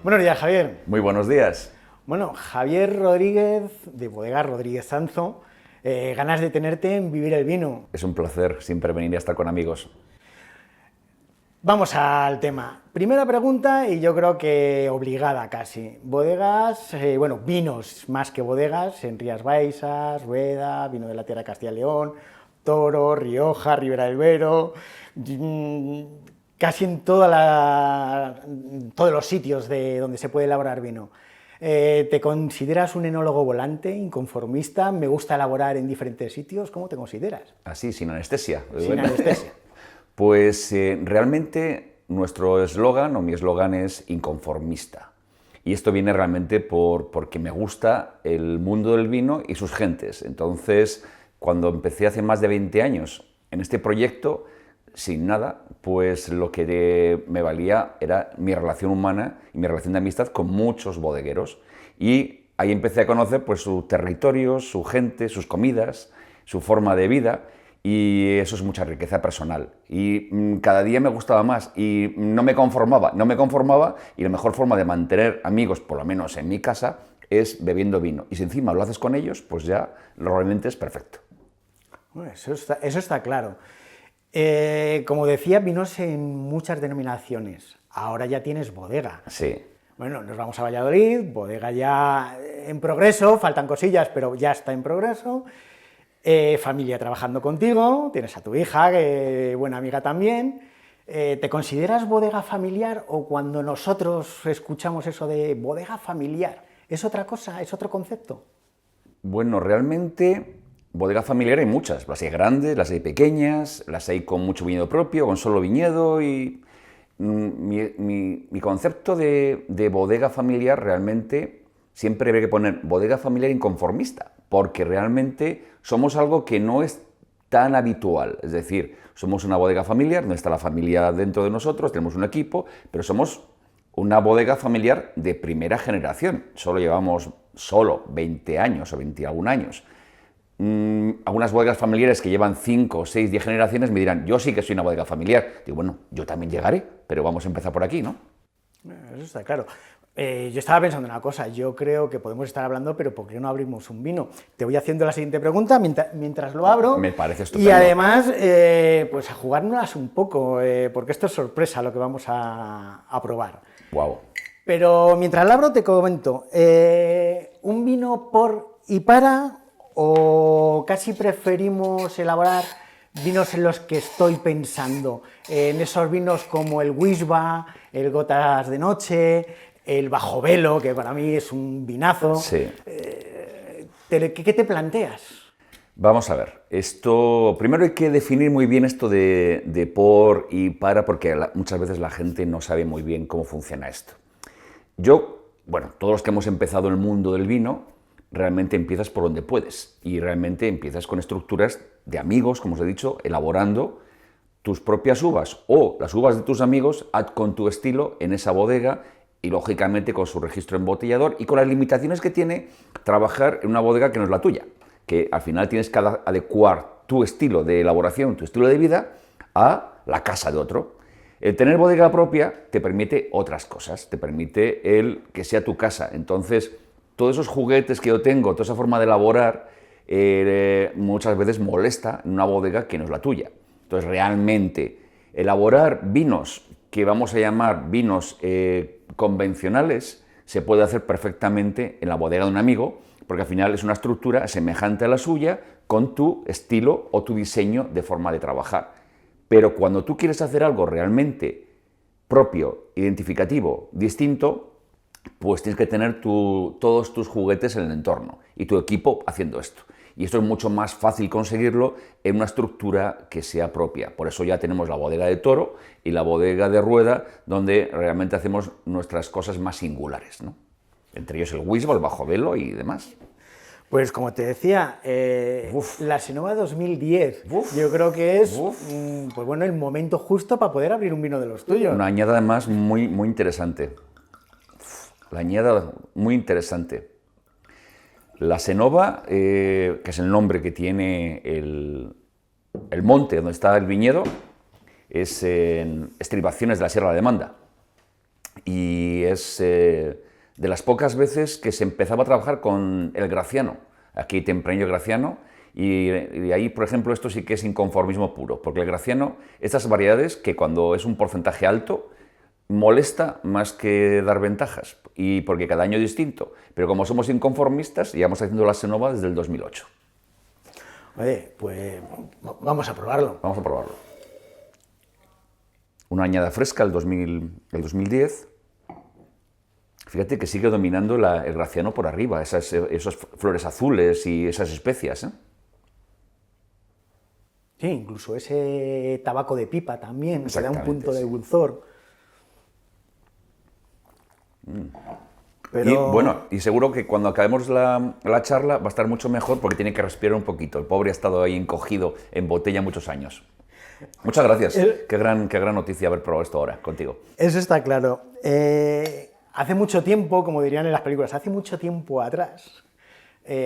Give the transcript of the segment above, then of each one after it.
Buenos días, Javier. Muy buenos días. Bueno, Javier Rodríguez, de Bodega Rodríguez Sanzo, ganas de tenerte en Vivir el Vino. Es un placer siempre venir a estar con amigos. Vamos al tema. Primera pregunta, y yo creo que obligada casi. Bodegas, vinos más que bodegas, en Rías Baixas, Rueda, vino de la tierra de Castilla y León, Toro, Rioja, Ribera del Duero, casi en todos los sitios donde se puede elaborar vino. ¿Te consideras un enólogo volante, inconformista? ¿Me gusta elaborar en diferentes sitios? ¿Cómo te consideras? Así, sin anestesia. Sin anestesia. Pues realmente nuestro eslogan, o mi eslogan, es inconformista. Y esto viene realmente porque me gusta el mundo del vino y sus gentes. Entonces, cuando empecé hace más de 20 años en este proyecto, sin nada, pues lo que me valía era mi relación humana y mi relación de amistad con muchos bodegueros. Y ahí empecé a conocer pues, su territorio, su gente, sus comidas, su forma de vida. Y eso es mucha riqueza personal. Y cada día me gustaba más y no me conformaba. Y la mejor forma de mantener amigos, por lo menos en mi casa, es bebiendo vino. Y si encima lo haces con ellos, pues ya realmente es perfecto. Bueno, eso está claro. Como decía, vinos en muchas denominaciones. Ahora ya tienes bodega. Sí. Bueno, nos vamos a Valladolid, bodega ya en progreso, faltan cosillas, pero ya está en progreso. Familia trabajando contigo, tienes a tu hija, buena amiga también. ¿Te consideras bodega familiar o cuando nosotros escuchamos eso de bodega familiar, es otra cosa, es otro concepto? Bueno, realmente bodega familiar hay muchas, las hay grandes, las hay pequeñas, las hay con mucho viñedo propio, con solo viñedo y mi concepto de bodega familiar realmente siempre hay que poner bodega familiar inconformista, porque realmente somos algo que no es tan habitual, es decir, somos una bodega familiar, no está la familia dentro de nosotros, tenemos un equipo, pero somos una bodega familiar de primera generación, llevamos 20 años o 21 años. Algunas bodegas familiares que llevan 5, 6, 10 generaciones me dirán, yo sí que soy una bodega familiar. Digo, bueno, yo también llegaré, pero vamos a empezar por aquí, ¿no? Eso está claro. Yo estaba pensando en una cosa, yo creo que podemos estar hablando, pero ¿por qué no abrimos un vino? Te voy haciendo la siguiente pregunta mientras lo abro. Me parece estupendo. Y además, pues a jugárnoslas un poco, porque esto es sorpresa lo que vamos a probar. Wow. Pero mientras lo abro te comento, ¿un vino por y para o casi preferimos elaborar vinos en los que estoy pensando? En esos vinos como el Wishba, el Gotas de Noche, el Bajo Velo, que para mí es un vinazo. Sí. ¿Qué te planteas? Vamos a ver, primero hay que definir muy bien esto de por y para, porque muchas veces la gente no sabe muy bien cómo funciona esto. Todos los que hemos empezado en el mundo del vino, realmente empiezas por donde puedes y realmente empiezas con estructuras de amigos, como os he dicho, elaborando tus propias uvas o las uvas de tus amigos con tu estilo en esa bodega y lógicamente con su registro embotellador y con las limitaciones que tiene trabajar en una bodega que no es la tuya, que al final tienes que adecuar tu estilo de elaboración, tu estilo de vida a la casa de otro. El tener bodega propia te permite otras cosas, te permite que sea tu casa. Entonces, todos esos juguetes que yo tengo, toda esa forma de elaborar, muchas veces molesta en una bodega que no es la tuya. Entonces, realmente, elaborar vinos que vamos a llamar vinos convencionales se puede hacer perfectamente en la bodega de un amigo, porque al final es una estructura semejante a la suya con tu estilo o tu diseño de forma de trabajar. Pero cuando tú quieres hacer algo realmente propio, identificativo, distinto, pues tienes que tener todos tus juguetes en el entorno y tu equipo haciendo esto. Y esto es mucho más fácil conseguirlo en una estructura que sea propia. Por eso ya tenemos la bodega de Toro y la bodega de Rueda, donde realmente hacemos nuestras cosas más singulares, ¿no? Entre ellos el Wishba, el Bajo Velo y demás. Pues como te decía, la Senova 2010, yo creo que es el momento justo para poder abrir un vino de los tuyos. Una añada además muy, muy interesante. La añada muy interesante. La Senova, que es el nombre que tiene el monte donde está el viñedo, es en estribaciones de la Sierra de Demanda. y es de las pocas veces que se empezaba a trabajar con el Graciano, aquí Tempranillo Graciano, y ahí, por ejemplo, esto sí que es inconformismo puro, porque el Graciano, estas variedades que cuando es un porcentaje alto, molesta más que dar ventajas, y porque cada año es distinto, pero como somos inconformistas, llevamos haciendo la Senova desde el 2008. Oye, pues vamos a probarlo. Vamos a probarlo. Una añada fresca, el 2010. Fíjate que sigue dominando el Graciano por arriba, esas flores azules y esas especias, ¿eh? Sí, incluso ese tabaco de pipa también, que da un punto de Sí. dulzor. Pero... Y bueno, y seguro que cuando acabemos la charla va a estar mucho mejor porque tiene que respirar un poquito. El pobre ha estado ahí encogido en botella muchos años. Muchas gracias. Qué gran noticia haber probado esto ahora contigo. Eso está claro. Hace mucho tiempo, como dirían en las películas, hace mucho tiempo atrás,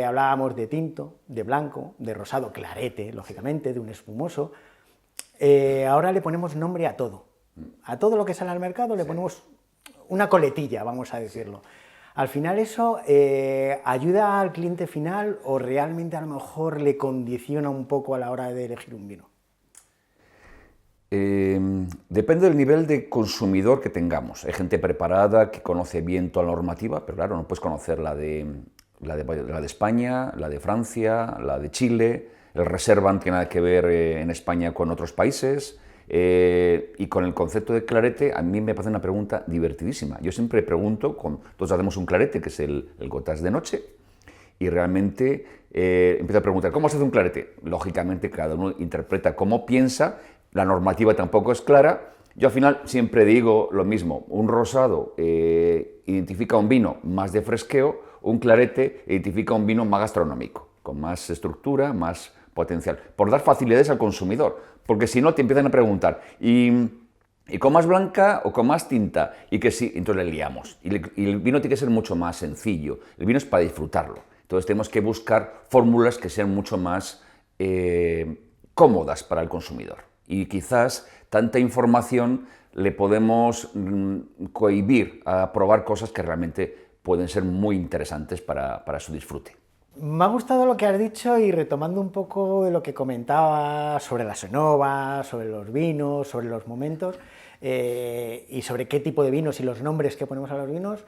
hablábamos de tinto, de blanco, de rosado, clarete, lógicamente, de un espumoso. Ahora le ponemos nombre a todo. A todo lo que sale al mercado le ponemos una coletilla, vamos a decirlo. Al final eso ayuda al cliente final o realmente a lo mejor le condiciona un poco a la hora de elegir un vino. Depende del nivel de consumidor que tengamos. Hay gente preparada que conoce bien toda la normativa, pero claro, no puedes conocer la de España, la de Francia, la de Chile. El Reserva no tiene nada que ver en España con otros países. Y con el concepto de clarete, a mí me parece una pregunta divertidísima. Yo siempre pregunto, todos hacemos un clarete, que es el gotas de noche, y realmente empiezo a preguntar, ¿cómo se hace un clarete? Lógicamente, cada uno interpreta cómo piensa, la normativa tampoco es clara. Yo al final siempre digo lo mismo, un rosado identifica un vino más de fresqueo, un clarete identifica un vino más gastronómico, con más estructura, más potencial, por dar facilidades al consumidor, porque si no te empiezan a preguntar, ¿y con más blanca o con más tinta? Y que sí, entonces le liamos. Y el vino tiene que ser mucho más sencillo, el vino es para disfrutarlo, entonces tenemos que buscar fórmulas que sean mucho más cómodas para el consumidor. Y quizás tanta información le podemos cohibir a probar cosas que realmente pueden ser muy interesantes para su disfrute. Me ha gustado lo que has dicho y retomando un poco de lo que comentaba sobre la Senova, sobre los vinos, sobre los momentos y sobre qué tipo de vinos y los nombres que ponemos a los vinos,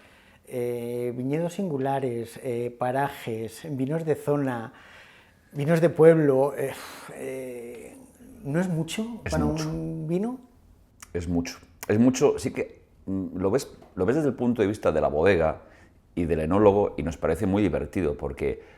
viñedos singulares, parajes, vinos de zona, vinos de pueblo, ¿no es mucho para un vino? Es mucho, sí que lo ves desde el punto de vista de la bodega y del enólogo y nos parece muy divertido porque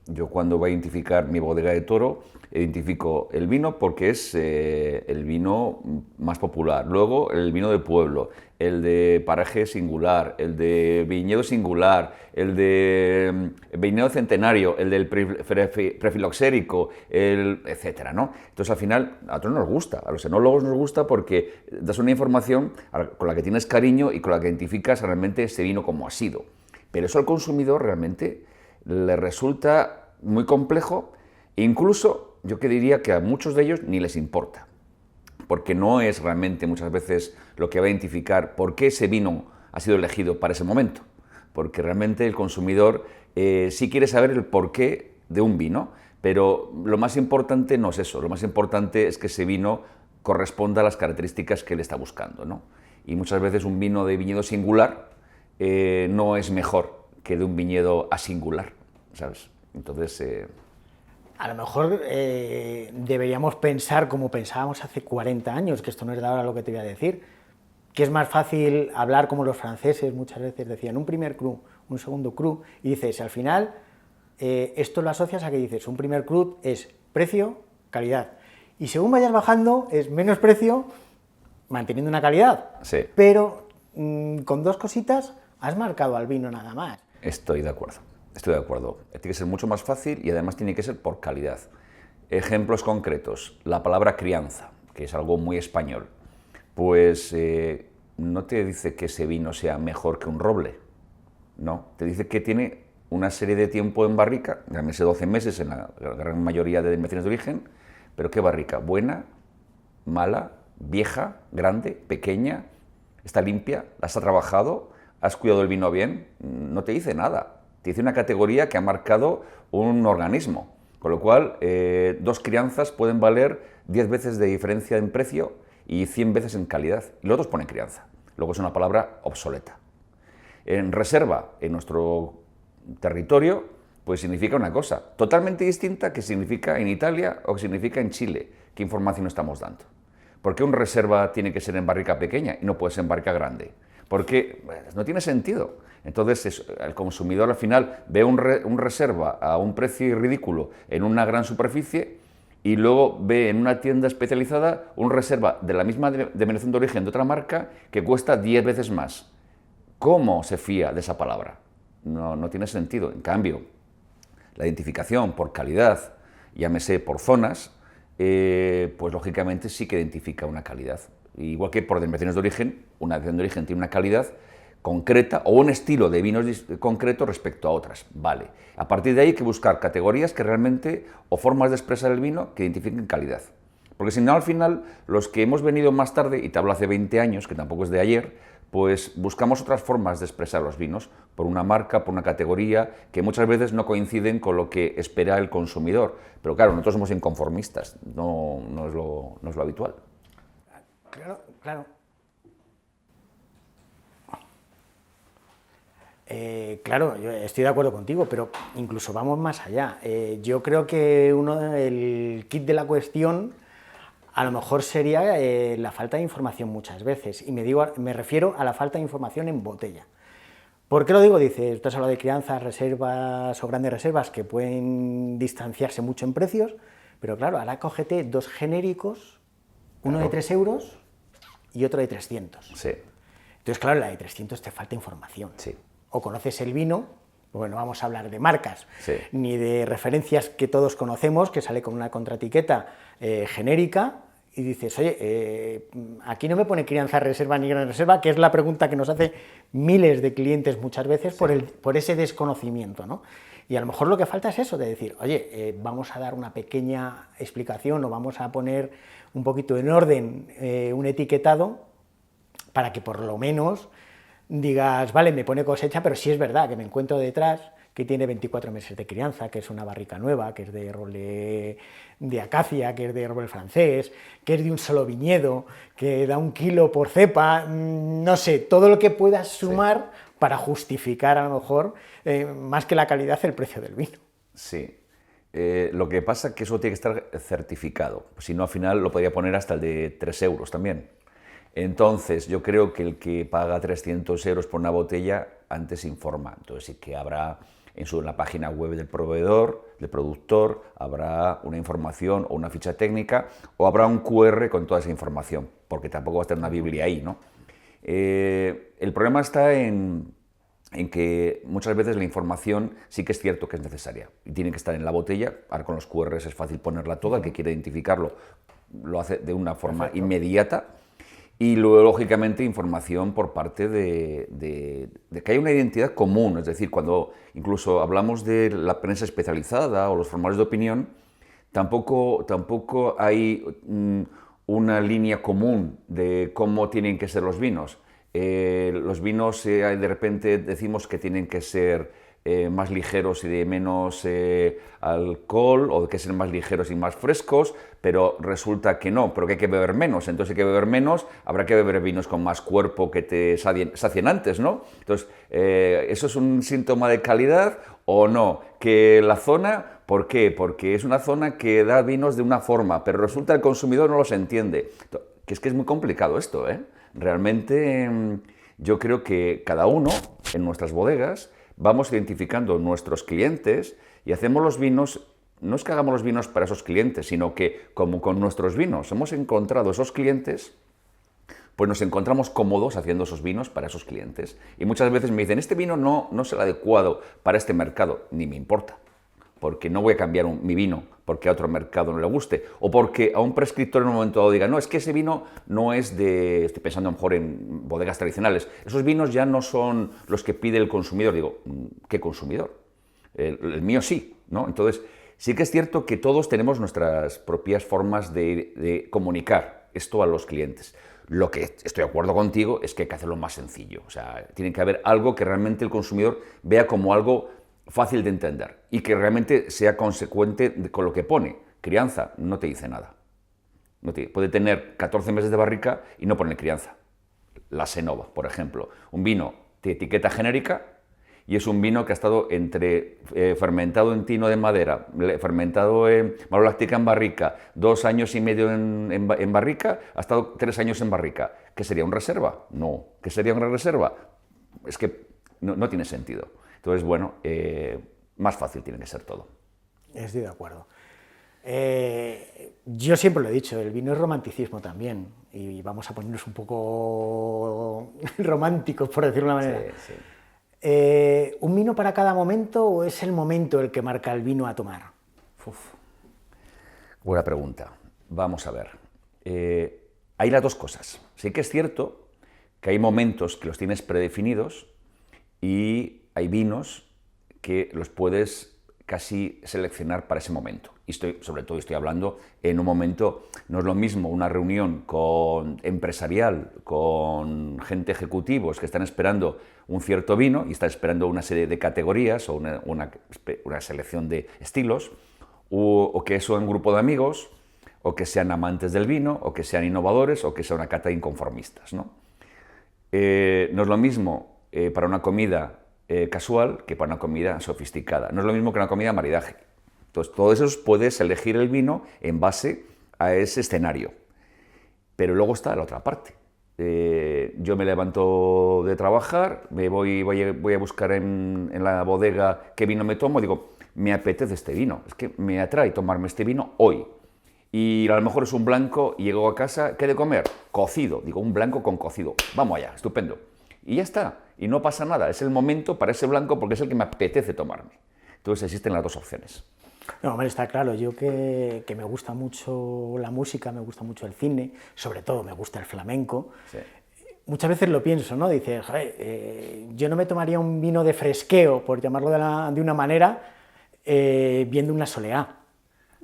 yo cuando voy a identificar mi bodega de toro, identifico el vino porque es el vino más popular, luego el vino de pueblo, el de paraje singular, el de viñedo singular, el de viñedo centenario, el del prefiloxérico, etcétera, ¿no? Entonces al final a todos nos gusta, a los enólogos nos gusta porque das una información con la que tienes cariño y con la que identificas realmente ese vino como ha sido. Pero eso al consumidor realmente le resulta muy complejo e incluso yo que diría que a muchos de ellos ni les importa, porque no es realmente muchas veces lo que va a identificar por qué ese vino ha sido elegido para ese momento, porque realmente el consumidor sí quiere saber el porqué de un vino, pero lo más importante no es eso, lo más importante es que ese vino corresponda a las características que él está buscando, ¿no? Y muchas veces un vino de viñedo singular no es mejor que de un viñedo asingular, ¿sabes? Entonces... A lo mejor deberíamos pensar como pensábamos hace 40 años, que esto no es de ahora lo que te voy a decir, que es más fácil hablar como los franceses muchas veces decían, un primer cru, un segundo cru, y dices, al final, esto lo asocias a que dices, un primer cru es precio, calidad, y según vayas bajando es menos precio, manteniendo una calidad, Sí. pero con dos cositas has marcado al vino nada más. Estoy de acuerdo. Tiene que ser mucho más fácil y además tiene que ser por calidad. Ejemplos concretos. La palabra crianza, que es algo muy español. Pues no te dice que ese vino sea mejor que un roble. No, te dice que tiene una serie de tiempo en barrica, llámese 12 meses en la gran mayoría de denominaciones de origen, pero ¿qué barrica? Buena, mala, vieja, grande, pequeña, está limpia, la has trabajado, has cuidado el vino bien, no te dice nada. Te dice una categoría que ha marcado un organismo, con lo cual 2 crianzas pueden valer 10 veces de diferencia en precio y 100 veces en calidad. Y los otros ponen crianza. Luego es una palabra obsoleta. En reserva, en nuestro territorio, pues significa una cosa totalmente distinta que significa en Italia o que significa en Chile. ¿Qué información estamos dando? ¿Por qué un reserva tiene que ser en barrica pequeña y no puede ser en barrica grande? Porque no tiene sentido. Entonces el consumidor al final ve un reserva a un precio ridículo en una gran superficie y luego ve en una tienda especializada un reserva de la misma denominación de origen de otra marca que cuesta 10 veces más. ¿Cómo se fía de esa palabra? No tiene sentido. En cambio, la identificación por calidad, llámese por zonas, pues lógicamente sí que identifica una calidad. Igual que por denominaciones de origen, una denominación de origen tiene una calidad concreta o un estilo de vinos concreto respecto a otras. Vale. A partir de ahí hay que buscar categorías que realmente, o formas de expresar el vino que identifiquen calidad. Porque si no, al final, los que hemos venido más tarde, y te hablo hace 20 años, que tampoco es de ayer, pues buscamos otras formas de expresar los vinos, por una marca, por una categoría, que muchas veces no coinciden con lo que espera el consumidor. Pero claro, nosotros somos inconformistas, no es lo habitual. Claro, claro. Claro, yo estoy de acuerdo contigo, pero incluso vamos más allá. Yo creo que el kit de la cuestión a lo mejor sería la falta de información muchas veces, y me refiero a la falta de información en botella. ¿Por qué lo digo? Dices, tú has hablado de crianzas, reservas o grandes reservas que pueden distanciarse mucho en precios, pero claro, ahora cógete 2 genéricos, uno de 3 euros y otro de 300. Sí. Entonces, claro, la de 300 te falta información. Sí. O conoces el vino, bueno, vamos a hablar de marcas, sí, ni de referencias que todos conocemos, que sale con una contraetiqueta genérica, y dices, oye, aquí no me pone crianza reserva ni gran reserva, que es la pregunta que nos hace miles de clientes muchas veces sí, por ese desconocimiento, ¿no? Y a lo mejor lo que falta es eso, de decir, oye, vamos a dar una pequeña explicación o vamos a poner un poquito en orden un etiquetado para que por lo menos digas, vale, me pone cosecha, pero sí es verdad que me encuentro detrás que tiene 24 meses de crianza, que es una barrica nueva, que es de roble de acacia, que es de roble francés, que es de un solo viñedo, que da 1 kilo por cepa, no sé, todo lo que puedas sumar sí, para justificar a lo mejor, más que la calidad, el precio del vino. Sí. Lo que pasa es que eso tiene que estar certificado, si no al final lo podría poner hasta el de 3 euros también. Entonces, yo creo que el que paga 300 euros por una botella antes informa. Entonces, sí que habrá en la página web del proveedor, del productor, habrá una información o una ficha técnica, o habrá un QR con toda esa información, porque tampoco va a estar una Biblia ahí, ¿no? El problema está en que muchas veces la información sí que es cierto que es necesaria y tiene que estar en la botella. Ahora con los QRs es fácil ponerla toda, el que quiere identificarlo lo hace de una forma perfecto, inmediata. Y luego, lógicamente, información por parte de que hay una identidad común, es decir, cuando incluso hablamos de la prensa especializada o los formularios de opinión, tampoco hay una línea común de cómo tienen que ser los vinos. Los vinos, de repente decimos que tienen que ser más ligeros y de menos alcohol, o que ser más ligeros y más frescos, pero resulta que no, pero que hay que beber menos. Entonces hay que beber menos, habrá que beber vinos con más cuerpo que te sacien antes, ¿no? Entonces, ¿eso es un síntoma de calidad o no? Que la zona, ¿por qué? Porque es una zona que da vinos de una forma, pero resulta que el consumidor no los entiende. Que es muy complicado esto, ¿eh? Realmente yo creo que cada uno en nuestras bodegas vamos identificando nuestros clientes y hacemos los vinos, no es que hagamos los vinos para esos clientes, sino que como con nuestros vinos hemos encontrado esos clientes, pues nos encontramos cómodos haciendo esos vinos para esos clientes. Y muchas veces me dicen, este vino no es el adecuado para este mercado, ni me importa, porque no voy a cambiar mi vino porque a otro mercado no le guste, o porque a un prescriptor en un momento dado diga, no, es que ese vino no es de, estoy pensando a lo mejor en bodegas tradicionales, esos vinos ya no son los que pide el consumidor. Digo, ¿qué consumidor? El mío sí, ¿no? Entonces, sí que es cierto que todos tenemos nuestras propias formas de comunicar esto a los clientes. Lo que estoy de acuerdo contigo es que hay que hacerlo más sencillo. O sea, tiene que haber algo que realmente el consumidor vea como algo fácil de entender y que realmente sea consecuente con lo que pone. Crianza no te dice nada. Puede tener 14 meses de barrica y no poner crianza. La Senova, por ejemplo. Un vino de etiqueta genérica y es un vino que ha estado entre fermentado en tino de madera, fermentado en maloláctica en barrica, 2 años y medio en barrica, ha estado 3 años en barrica. ¿Qué sería un reserva? No. ¿Qué sería una reserva? Es que no tiene sentido. Entonces, bueno, más fácil tiene que ser todo. Estoy de acuerdo. Yo siempre lo he dicho, el vino es romanticismo también, y vamos a ponernos un poco románticos, por decirlo de una manera. Sí, sí. ¿Un vino para cada momento o es el momento el que marca el vino a tomar? Uf. Buena pregunta. Vamos a ver. Hay las dos cosas. Sí que es cierto que hay momentos que los tienes predefinidos y hay vinos que los puedes casi seleccionar para ese momento. Y sobre todo estoy hablando en un momento, no es lo mismo una reunión empresarial con gente ejecutivos que están esperando un cierto vino y están esperando una serie de categorías o una selección de estilos, o que eso en un grupo de amigos, o que sean amantes del vino, o que sean innovadores, o que sea una cata de inconformistas, ¿no? No es lo mismo para una comida casual que para una comida sofisticada. No es lo mismo que una comida maridaje. Entonces, todo eso puedes elegir el vino en base a ese escenario. Pero luego está la otra parte. Yo me levanto de trabajar, voy a buscar en la bodega qué vino me tomo, digo, me apetece este vino, es que me atrae tomarme este vino hoy. Y a lo mejor es un blanco y llego a casa, ¿qué de comer? Cocido, digo, un blanco con cocido. Vamos allá, estupendo. Y ya está, y no pasa nada, es el momento para ese blanco porque es el que me apetece tomarme. Entonces existen las dos opciones. No, hombre, está claro, yo que me gusta mucho la música, me gusta mucho el cine, sobre todo me gusta el flamenco. Sí. Muchas veces lo pienso, ¿no? Dices, yo no me tomaría un vino de fresqueo, por llamarlo de una manera, viendo una soleá.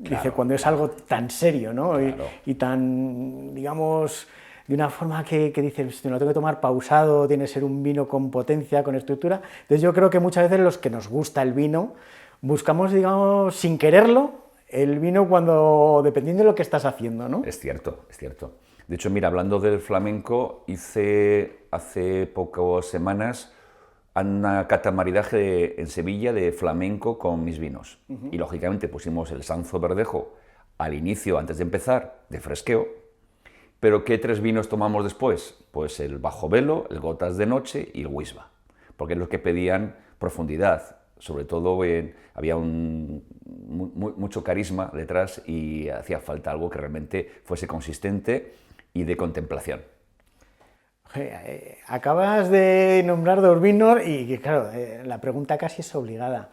Claro, dice, cuando es algo tan serio, ¿no? Claro. Y tan, digamos, de una forma que dices, me lo tengo que tomar pausado, tiene que ser un vino con potencia, con estructura. Entonces yo creo que muchas veces los que nos gusta el vino, buscamos, digamos, sin quererlo, el vino dependiendo de lo que estás haciendo, ¿no? Es cierto, es cierto. De hecho, mira, hablando del flamenco, hice hace pocas semanas una cata maridaje en Sevilla de flamenco con mis vinos. Y lógicamente pusimos el Sanzo Verdejo al inicio, antes de empezar, de fresqueo. Pero ¿qué 3 vinos tomamos después? Pues el Bajo Velo, el Gotas de Noche y el Wisba. Porque es los que pedían profundidad. Sobre todo había mucho carisma detrás y hacía falta algo que realmente fuese consistente y de contemplación. Acabas de nombrar 2 vinos y claro, la pregunta casi es obligada.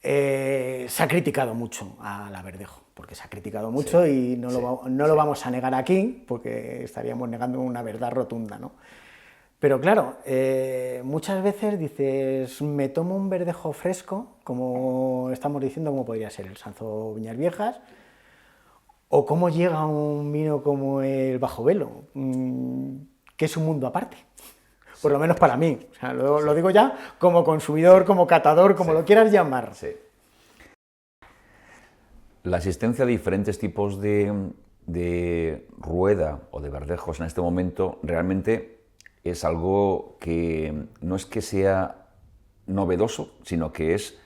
Se ha criticado mucho a la Verdejo, porque se ha criticado mucho, sí, y no lo vamos a negar aquí, porque estaríamos negando una verdad rotunda, ¿no? Pero claro, muchas veces dices, me tomo un verdejo fresco, como estamos diciendo, como podría ser el Sanzo Viñas Viejas, o cómo llega un vino como el Bajo Velo, que es un mundo aparte, por lo menos para mí. O sea, lo digo ya como consumidor, como catador, como lo quieras llamar. Sí. La existencia de diferentes tipos de rueda o de verdejos en este momento realmente es algo que no es que sea novedoso, sino que es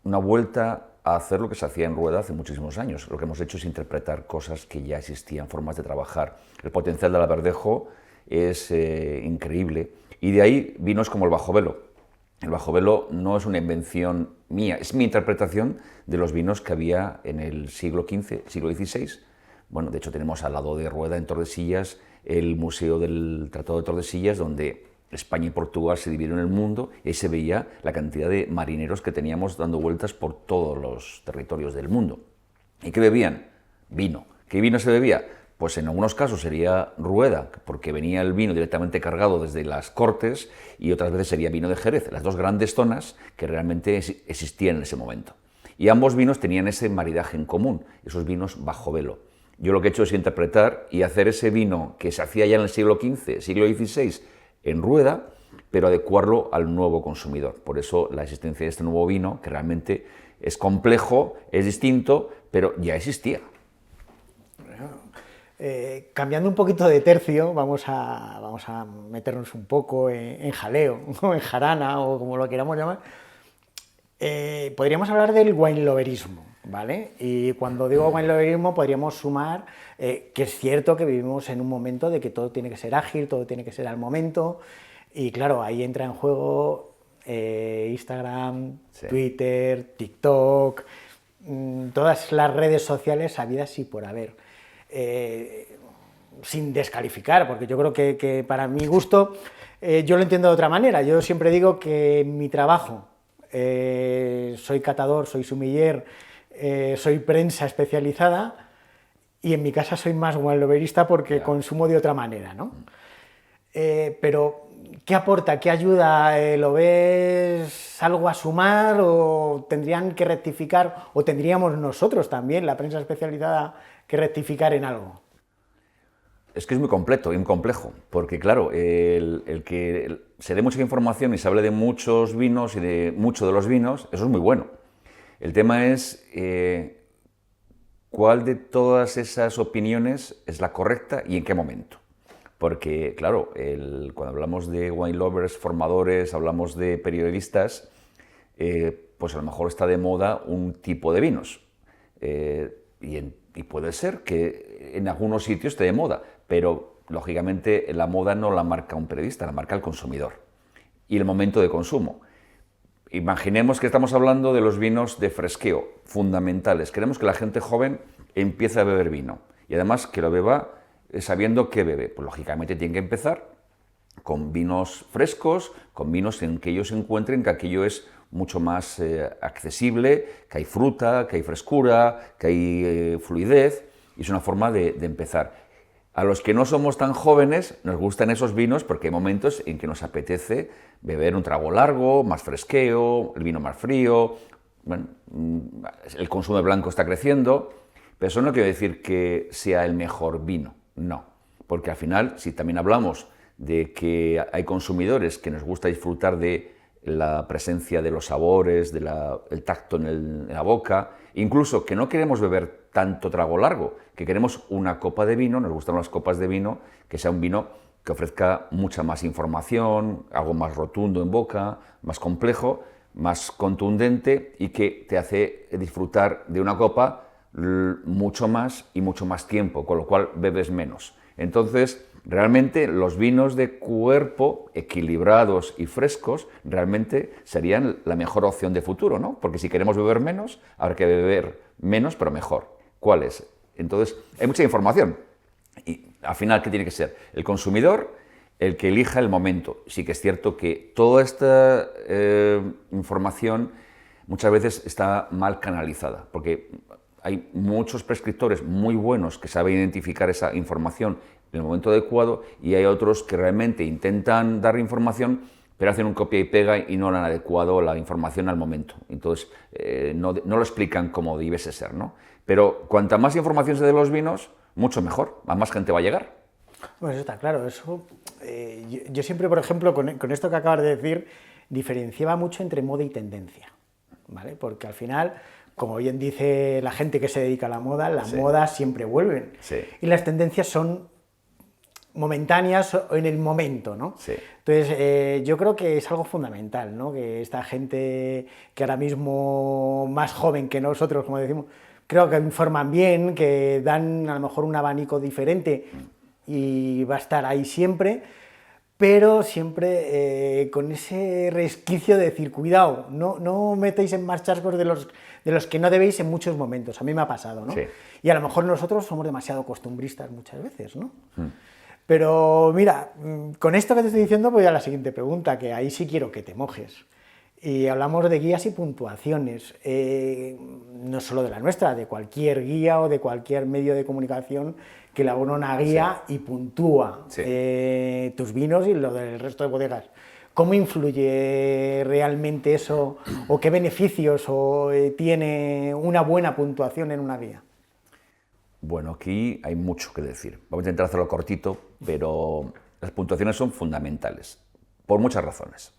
una vuelta a hacer lo que se hacía en rueda hace muchísimos años. Lo que hemos hecho es interpretar cosas que ya existían, formas de trabajar. El potencial del verdejo es increíble. Y de ahí vinos como el Bajo Velo. El Bajo Velo no es una invención mía, es mi interpretación de los vinos que había en el siglo XV, siglo XVI. Bueno, de hecho tenemos al lado de Rueda, en Tordesillas, el Museo del Tratado de Tordesillas, donde España y Portugal se dividieron el mundo, y ahí se veía la cantidad de marineros que teníamos dando vueltas por todos los territorios del mundo. ¿Y qué bebían? Vino. ¿Qué vino se bebía? Pues en algunos casos sería Rueda, porque venía el vino directamente cargado desde las cortes, y otras veces sería vino de Jerez, las dos grandes zonas que realmente existían en ese momento. Y ambos vinos tenían ese maridaje en común, esos vinos Bajo Velo. Yo lo que he hecho es interpretar y hacer ese vino que se hacía ya en el siglo XV, siglo XVI, en rueda, pero adecuarlo al nuevo consumidor. Por eso la existencia de este nuevo vino, que realmente es complejo, es distinto, pero ya existía. Cambiando un poquito de tercio, vamos a meternos un poco en jaleo, o en jarana, o como lo queramos llamar. Podríamos hablar del wineloverismo, ¿vale? Y cuando digo wineloverismo podríamos sumar que es cierto que vivimos en un momento de que todo tiene que ser ágil, todo tiene que ser al momento, y claro, ahí entra en juego Instagram, sí, Twitter, TikTok, todas las redes sociales habidas y por haber. Sin descalificar, porque yo creo que para mi gusto, yo lo entiendo de otra manera. Yo siempre digo que en mi trabajo soy catador, soy sommelier, soy prensa especializada, y en mi casa soy más wineloverista porque consumo de otra manera, ¿no? Pero, ¿qué aporta? ¿Qué ayuda? ¿Lo ves algo a sumar o tendrían que rectificar, o tendríamos nosotros también, la prensa especializada, que rectificar en algo? Es que es muy completo y muy complejo, porque claro, el que se dé mucha información y se hable de muchos vinos y de mucho de los vinos, eso es muy bueno. El tema es cuál de todas esas opiniones es la correcta y en qué momento. Porque claro, cuando hablamos de wine lovers, formadores, hablamos de periodistas, pues a lo mejor está de moda un tipo de vinos. Y puede ser que en algunos sitios esté de moda, pero lógicamente la moda no la marca un periodista, la marca el consumidor. Y el momento de consumo. Imaginemos que estamos hablando de los vinos de fresqueo, fundamentales. Queremos que la gente joven empiece a beber vino. Y además que lo beba sabiendo qué bebe. Pues lógicamente tiene que empezar con vinos frescos, con vinos en que ellos encuentren que aquello es mucho más accesible, que hay fruta, que hay frescura, que hay fluidez, y es una forma de empezar. A los que no somos tan jóvenes nos gustan esos vinos porque hay momentos en que nos apetece beber un trago largo, más fresqueo, el vino más frío, bueno, el consumo de blanco está creciendo, pero eso no quiere decir que sea el mejor vino, no, porque al final, si también hablamos de que hay consumidores que nos gusta disfrutar de la presencia de los sabores, del tacto en la boca, incluso que no queremos beber tanto trago largo, que queremos una copa de vino, nos gustan las copas de vino, que sea un vino que ofrezca mucha más información, algo más rotundo en boca, más complejo, más contundente y que te hace disfrutar de una copa mucho más y mucho más tiempo, con lo cual bebes menos. Entonces, realmente los vinos de cuerpo, equilibrados y frescos, realmente serían la mejor opción de futuro, ¿no? Porque si queremos beber menos, habrá que beber menos, pero mejor. ¿Cuál es? Entonces, hay mucha información. Y al final, ¿qué tiene que ser? El consumidor, el que elija el momento. Sí que es cierto que toda esta información muchas veces está mal canalizada, porque hay muchos prescriptores muy buenos que saben identificar esa información en el momento adecuado y hay otros que realmente intentan dar información pero hacen un copia y pega y no han adecuado la información al momento. Entonces no lo explican como debiese ser, ¿no? Pero cuanta más información se dé de los vinos, mucho mejor, a más gente va a llegar. Bueno, eso está claro. Eso, yo siempre, por ejemplo, con esto que acabas de decir, diferenciaba mucho entre moda y tendencia, ¿vale? Porque al final, como bien dice la gente que se dedica a la moda, las modas siempre vuelven. Sí. Y las tendencias son momentáneas en el momento, ¿no? Sí. Entonces, yo creo que es algo fundamental, ¿no? Que esta gente que ahora mismo más joven que nosotros, como decimos, creo que informan bien, que dan a lo mejor un abanico diferente y va a estar ahí siempre, pero siempre con ese resquicio de decir, cuidado, no metéis en más chascos de los que no debéis en muchos momentos. A mí me ha pasado, ¿no? Sí. Y a lo mejor nosotros somos demasiado costumbristas muchas veces, ¿no? Pero mira, con esto que te estoy diciendo voy a la siguiente pregunta, que ahí sí quiero que te mojes. Y hablamos de guías y puntuaciones, no solo de la nuestra, de cualquier guía o de cualquier medio de comunicación que elabora una guía y puntúa tus vinos y lo del resto de bodegas. ¿Cómo influye realmente eso o qué beneficios tiene una buena puntuación en una guía? Bueno, aquí hay mucho que decir. Vamos a intentar hacerlo cortito, pero las puntuaciones son fundamentales, por muchas razones.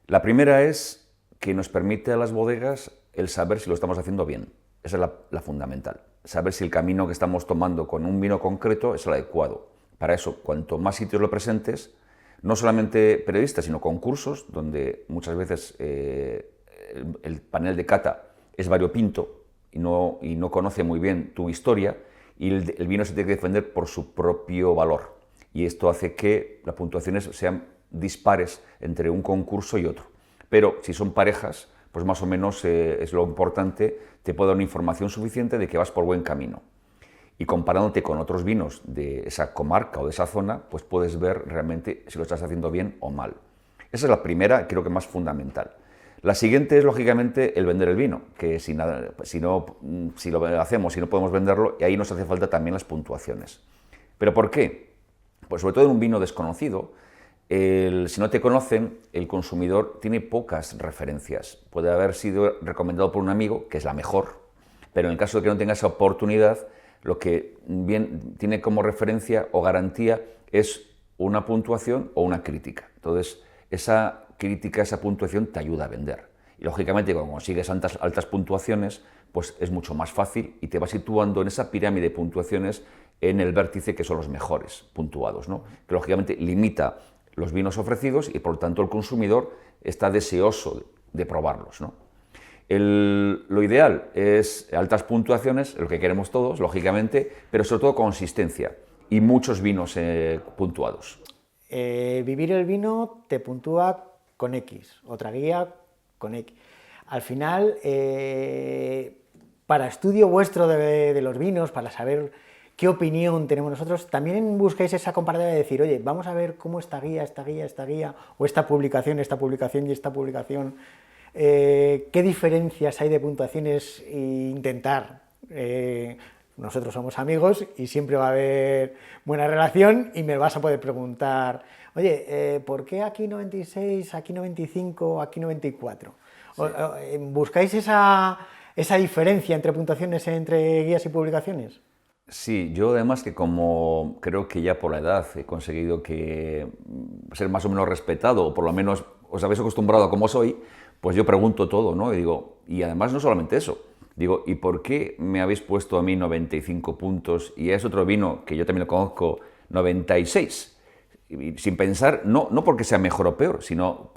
La primera es que nos permite a las bodegas el saber si lo estamos haciendo bien. Esa es la fundamental. Saber si el camino que estamos tomando con un vino concreto es el adecuado. Para eso, cuanto más sitios lo presentes, no solamente periodistas, sino concursos, donde muchas veces el panel de cata es variopinto y no conoce muy bien tu historia, y el vino se tiene que defender por su propio valor. Y esto hace que las puntuaciones sean dispares entre un concurso y otro. Pero si son parejas, pues más o menos es lo importante, te puede dar una información suficiente de que vas por buen camino. Y comparándote con otros vinos de esa comarca o de esa zona, pues puedes ver realmente si lo estás haciendo bien o mal. Esa es la primera, creo que más fundamental. La siguiente es, lógicamente, el vender el vino, que si lo hacemos y no podemos venderlo, y ahí nos hace falta también las puntuaciones. ¿Pero por qué? Pues sobre todo en un vino desconocido, si no te conocen, el consumidor tiene pocas referencias. Puede haber sido recomendado por un amigo, que es la mejor, pero en el caso de que no tenga esa oportunidad, lo que bien tiene como referencia o garantía es una puntuación o una crítica. Entonces, esa crítica, esa puntuación te ayuda a vender. Y lógicamente, cuando consigues altas puntuaciones, pues es mucho más fácil y te vas situando en esa pirámide de puntuaciones en el vértice que son los mejores puntuados, ¿no? Que lógicamente limita los vinos ofrecidos y por lo tanto el consumidor está deseoso de probarlos, ¿no? Lo ideal es altas puntuaciones, lo que queremos todos, lógicamente, pero sobre todo consistencia y muchos vinos puntuados. Vivir el vino te puntúa con X, otra guía con X. Al final, para estudio vuestro de los vinos, para saber qué opinión tenemos nosotros, también buscáis esa comparativa de decir, oye, vamos a ver cómo esta guía, o esta publicación y esta publicación, qué diferencias hay de puntuaciones e intentar. Nosotros somos amigos y siempre va a haber buena relación y me vas a poder preguntar, oye, ¿por qué aquí 96, aquí 95, aquí 94? Sí. ¿Buscáis esa diferencia entre puntuaciones entre guías y publicaciones? Sí, yo además que como creo que ya por la edad he conseguido ser más o menos respetado, o por lo menos os habéis acostumbrado a cómo soy, pues yo pregunto todo, ¿no? Y digo, y además no solamente eso, digo, ¿y por qué me habéis puesto a mí 95 puntos y a ese otro vino, que yo también lo conozco, 96? Y sin pensar, no porque sea mejor o peor, sino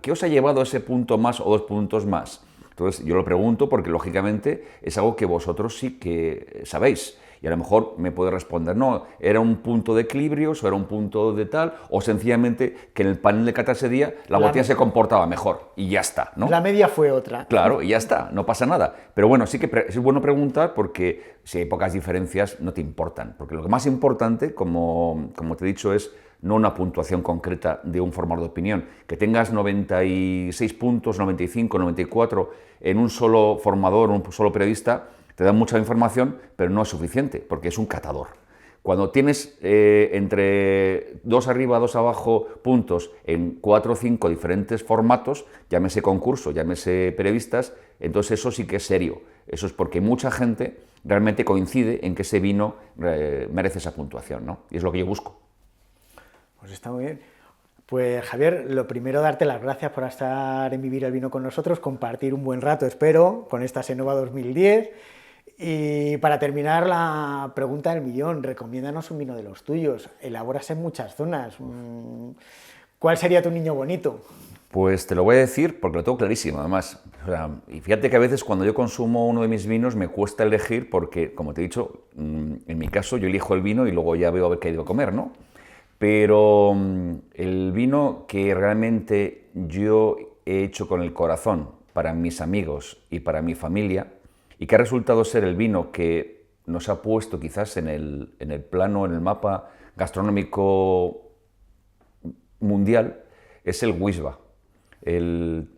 ¿qué os ha llevado a ese punto más o 2 puntos más? Entonces yo lo pregunto porque lógicamente es algo que vosotros sí que sabéis. Y a lo mejor me puede responder, no, era un punto de equilibrios, o era un punto de tal, o sencillamente que en el panel de cata ese día la botella se comportaba mejor y ya está, ¿no? La media fue otra. Claro, y ya está, no pasa nada. Pero bueno, sí que es bueno preguntar porque si hay pocas diferencias no te importan. Porque lo más importante, como te he dicho, es no una puntuación concreta de un formador de opinión. Que tengas 96 puntos, 95, 94 en un solo formador, un solo periodista, te da mucha información, pero no es suficiente, porque es un catador. Cuando tienes entre 2 arriba, 2 abajo puntos en 4 o 5 diferentes formatos, llámese concurso, llámese periodistas, entonces eso sí que es serio. Eso es porque mucha gente realmente coincide en que ese vino merece esa puntuación, ¿no? Y es lo que yo busco. Pues está muy bien. Pues Javier, lo primero darte las gracias por estar en Vivir el Vino con nosotros, compartir un buen rato, espero, con esta Senova 2010. Y para terminar, la pregunta del millón, recomiéndanos un vino de los tuyos, elaboras en muchas zonas, ¿cuál sería tu niño bonito? Pues te lo voy a decir porque lo tengo clarísimo, además. O sea, y fíjate que a veces cuando yo consumo uno de mis vinos me cuesta elegir porque, como te he dicho, en mi caso yo elijo el vino y luego ya veo a ver qué he ido a comer, ¿no? Pero el vino que realmente yo he hecho con el corazón para mis amigos y para mi familia, y que ha resultado ser el vino que nos ha puesto quizás en el plano, en el mapa gastronómico mundial, es el Wisba. El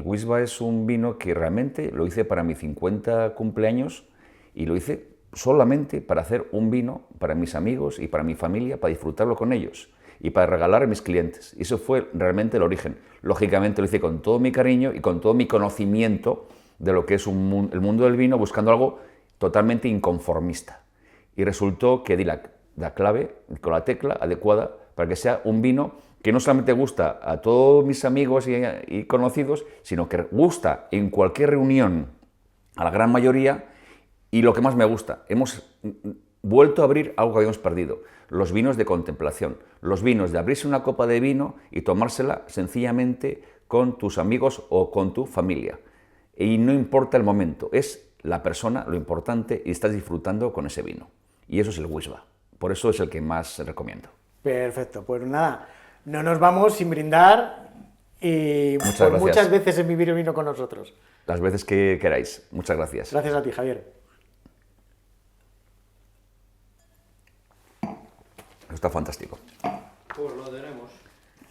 Wisba es un vino que realmente lo hice para mi 50 cumpleaños y lo hice solamente para hacer un vino para mis amigos y para mi familia, para disfrutarlo con ellos y para regalar a mis clientes. Y eso fue realmente el origen. Lógicamente lo hice con todo mi cariño y con todo mi conocimiento de lo que es el mundo del vino, buscando algo totalmente inconformista. Y resultó que di la clave con la tecla adecuada para que sea un vino que no solamente gusta a todos mis amigos y conocidos, sino que gusta en cualquier reunión a la gran mayoría. Y lo que más me gusta, hemos vuelto a abrir algo que habíamos perdido, los vinos de contemplación, los vinos de abrirse una copa de vino y tomársela sencillamente con tus amigos o con tu familia. Y no importa el momento, es la persona lo importante y estás disfrutando con ese vino. Y eso es el Wisba. Por eso es el que más recomiendo. Perfecto, pues nada, no nos vamos sin brindar y por muchas veces en vivir el vino con nosotros. Las veces que queráis. Muchas gracias. Gracias a ti, Javier. Está fantástico. Pues lo tenemos.